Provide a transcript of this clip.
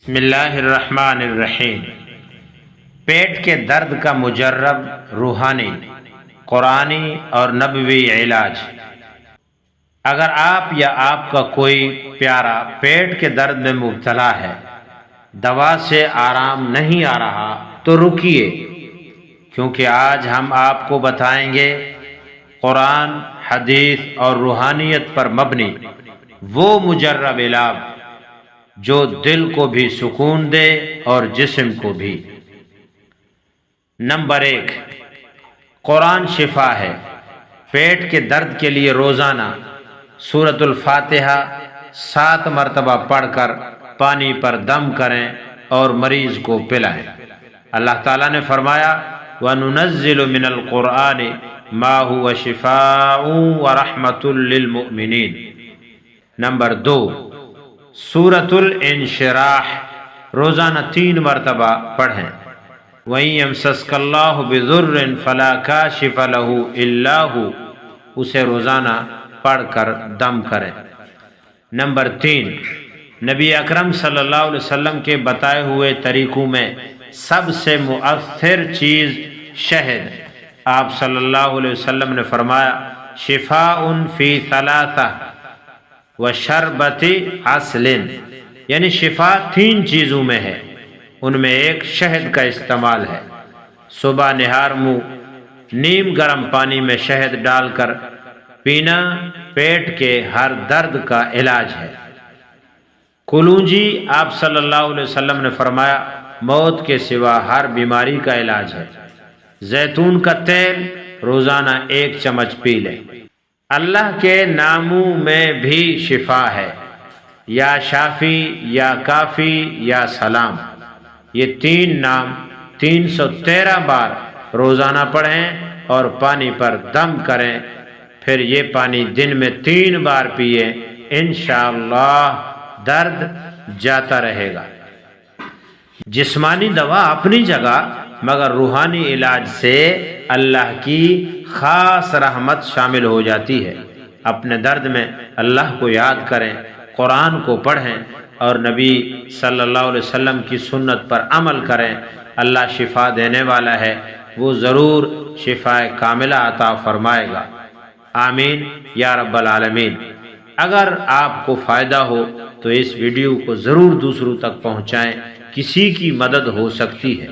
بسم اللہ الرحمن الرحیم۔ پیٹ کے درد کا مجرب روحانی، قرآنی اور نبوی علاج۔ اگر آپ یا آپ کا کوئی پیارا پیٹ کے درد میں مبتلا ہے، دوا سے آرام نہیں آ رہا، تو رکیے، کیونکہ آج ہم آپ کو بتائیں گے قرآن، حدیث اور روحانیت پر مبنی وہ مجرب علاج جو دل کو بھی سکون دے اور جسم کو بھی۔ نمبر 1، قرآن شفا ہے۔ پیٹ کے درد کے لیے روزانہ سورۃ الفاتحہ 7 مرتبہ پڑھ کر پانی پر دم کریں اور مریض کو پلائیں۔ اللہ تعالیٰ نے فرمایا وَنُنَزِّلُ مِنَ الْقُرْآنِ مَا هُوَ شِفَاءٌ وَرَحْمَةٌ لِّلْمُؤْمِنِينَ۔ نمبر 2، سورۃ الانشراح روزانہ 3 مرتبہ پڑھیں۔ وَإِن يَمْسَسْكَ اللَّهُ بِضُرٍّ فَلَا كَاشِفَ لَهُ إِلَّا هُوَ، اسے روزانہ پڑھ کر دم کریں۔ نمبر 3، نبی اکرم صلی اللہ علیہ وسلم کے بتائے ہوئے طریقوں میں سب سے مؤثر چیز شہد۔ آپ صلی اللہ علیہ وسلم نے فرمایا شفاء فی ثلاثہ وشربت عسل، یعنی شفا 3 چیزوں میں ہے، ان میں ایک شہد کا استعمال ہے۔ صبح نہار منہ نیم گرم پانی میں شہد ڈال کر پینا پیٹ کے ہر درد کا علاج ہے۔ کلونجی آپ صلی اللہ علیہ وسلم نے فرمایا موت کے سوا ہر بیماری کا علاج ہے۔ زیتون کا تیل روزانہ 1 چمچ پی لیں۔ اللہ کے ناموں میں بھی شفا ہے، یا شافی، یا کافی، یا سلام۔ یہ 3 نام 313 بار روزانہ پڑھیں اور پانی پر دم کریں، پھر یہ پانی دن میں 3 بار پئیں، انشاءاللہ درد جاتا رہے گا۔ جسمانی دوا اپنی جگہ، مگر روحانی علاج سے اللہ کی خاص رحمت شامل ہو جاتی ہے۔ اپنے درد میں اللہ کو یاد کریں، قرآن کو پڑھیں اور نبی صلی اللہ علیہ وسلم کی سنت پر عمل کریں۔ اللہ شفا دینے والا ہے، وہ ضرور شفا کاملہ عطا فرمائے گا۔ آمین یا رب العالمین۔ اگر آپ کو فائدہ ہو تو اس ویڈیو کو ضرور دوسروں تک پہنچائیں، کسی کی مدد ہو سکتی ہے۔